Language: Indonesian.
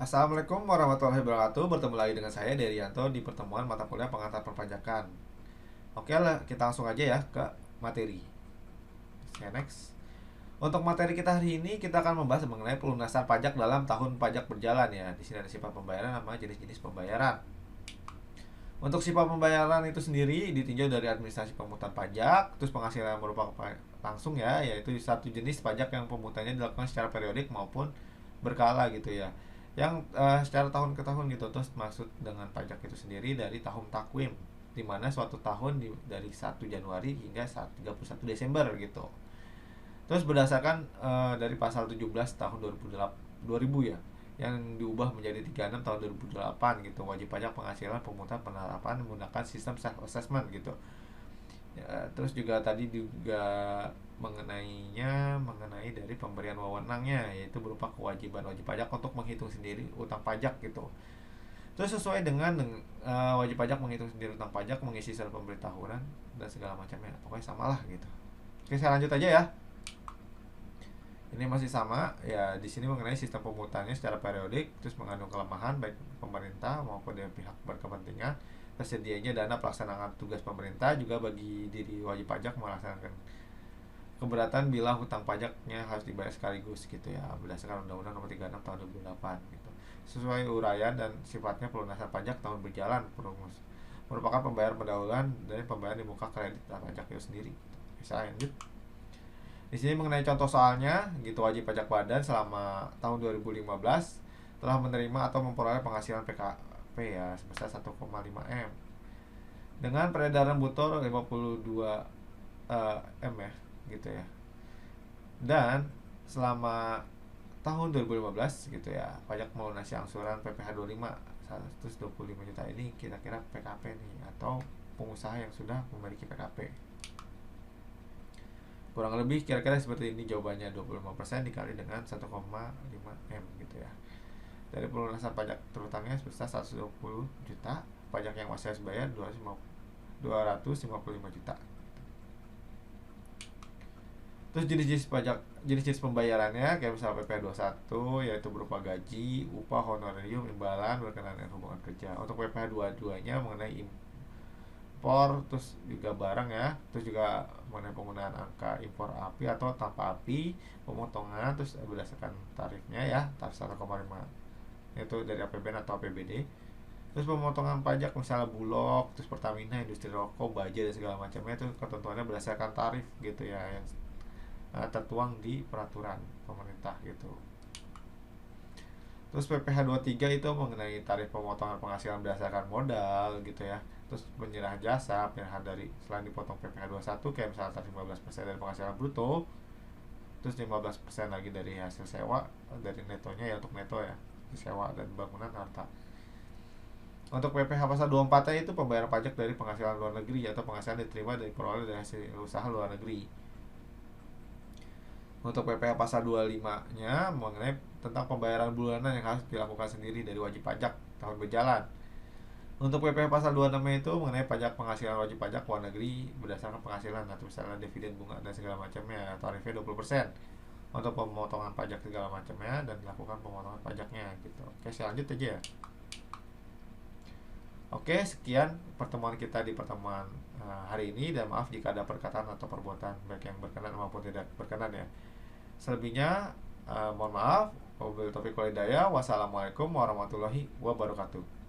Assalamualaikum warahmatullahi wabarakatuh. Bertemu lagi dengan saya Derianto di pertemuan mata kuliah pengantar perpajakan. Oke lah, kita langsung aja ya ke materi. Saya next. Untuk materi kita hari ini kita akan membahas mengenai pelunasan pajak dalam tahun pajak berjalan ya. Di sini ada sifat pembayaran sama jenis-jenis pembayaran. Untuk sifat pembayaran itu sendiri ditinjau dari administrasi pemungutan pajak, terus penghasilan yang merupakan langsung ya, yaitu satu jenis pajak yang pemungutannya dilakukan secara periodik maupun berkala gitu ya. Yang secara tahun ke tahun gitu. Terus maksud dengan pajak itu sendiri dari tahun takwim, di mana suatu tahun dari 1 Januari hingga 31 Desember gitu. Terus berdasarkan dari pasal 17 tahun 2000 ya, yang diubah menjadi 36 tahun 2008 gitu, wajib pajak penghasilan pemungutan penerapan menggunakan sistem self assessment gitu ya. Terus juga tadi juga mengenai dari pemberian wewenangnya, yaitu berupa kewajiban wajib pajak untuk menghitung sendiri utang pajak gitu. Terus sesuai dengan wajib pajak menghitung sendiri utang pajak, mengisi surat pemberitahuan dan segala macamnya, pokoknya samalah gitu. Oke, saya lanjut aja ya. Ini masih sama ya, di sini mengenai sistem pemungutannya secara periodik, terus mengandung kelemahan baik pemerintah maupun dari pihak berkepentingan. Tersedianya dana pelaksanaan tugas pemerintah juga bagi diri wajib pajak melaksanakan keberatan bila hutang pajaknya harus dibayar sekaligus gitu ya, berdasarkan Undang-Undang Nomor 36 Tahun 2008 gitu. Sesuai uraian dan sifatnya pelunasan pajak tahun berjalan merupakan pembayaran pendahuluan dari pembayaran di muka kredit pajak itu sendiri. Bisa lanjut. Di sini mengenai contoh soalnya gitu, wajib pajak badan selama tahun 2015 telah menerima atau memperoleh penghasilan PKP ya sebesar 1,5 M dengan peredaran bruto 52 M ya gitu ya. Dan selama tahun 2015 gitu ya, pajak melunasi angsuran PPh 25 125 juta ini kira-kira PKP nih atau pengusaha yang sudah memiliki PKP. Kurang lebih kira-kira seperti ini jawabannya, 25% dikali dengan 1,5 M gitu ya. Dari pelunasan pajak terutangnya sebesar 120 juta, pajak yang masih harus bayar 255 juta. Terus jenis-jenis pajak, jenis-jenis pembayarannya kayak misalnya PPh 21 yaitu berupa gaji, upah, honorarium, imbalan berkenaan dengan hubungan kerja. Untuk PPh 22-nya mengenai impor, terus juga barang ya, terus juga mengenai penggunaan angka impor api atau tanpa api, pemotongan, terus berdasarkan tarifnya ya, tarif 1,5 itu dari APBN atau APBD. Terus pemotongan pajak misalnya Bulog, terus Pertamina, industri rokok, baja dan segala macamnya itu ketentuannya berdasarkan tarif gitu ya, yang tertuang di peraturan pemerintah gitu. Terus PPh 23 itu mengenai tarif pemotongan penghasilan berdasarkan modal gitu ya. Terus penyerahan jasa, penyerahan dari selain dipotong PPh 21 kayak misalnya tarif 15% dari penghasilan bruto, terus 15% lagi dari hasil sewa, dari netonya ya, untuk neto ya, sewa dan bangunan harta. Untuk PPh pasal 24 itu pembayaran pajak dari penghasilan luar negeri atau penghasilan diterima dari peroleh dari hasil usaha luar negeri. Untuk PPh pasal 25-nya mengenai tentang pembayaran bulanan yang harus dilakukan sendiri dari wajib pajak tahun berjalan. Untuk PPh pasal 26 itu mengenai pajak penghasilan wajib pajak luar negeri berdasarkan penghasilan atau misalnya dividen, bunga dan segala macamnya, tarifnya 20% untuk pemotongan pajak segala macamnya dan dilakukan pemotongan pajaknya gitu. Oke, saya lanjut aja ya. Oke, sekian pertemuan kita di pertemuan hari ini, dan maaf jika ada perkataan atau perbuatan baik yang berkenan maupun tidak berkenan ya. Selebihnya mohon maaf. Wabillahi taufiq wal hidayah. Wassalamualaikum warahmatullahi wabarakatuh.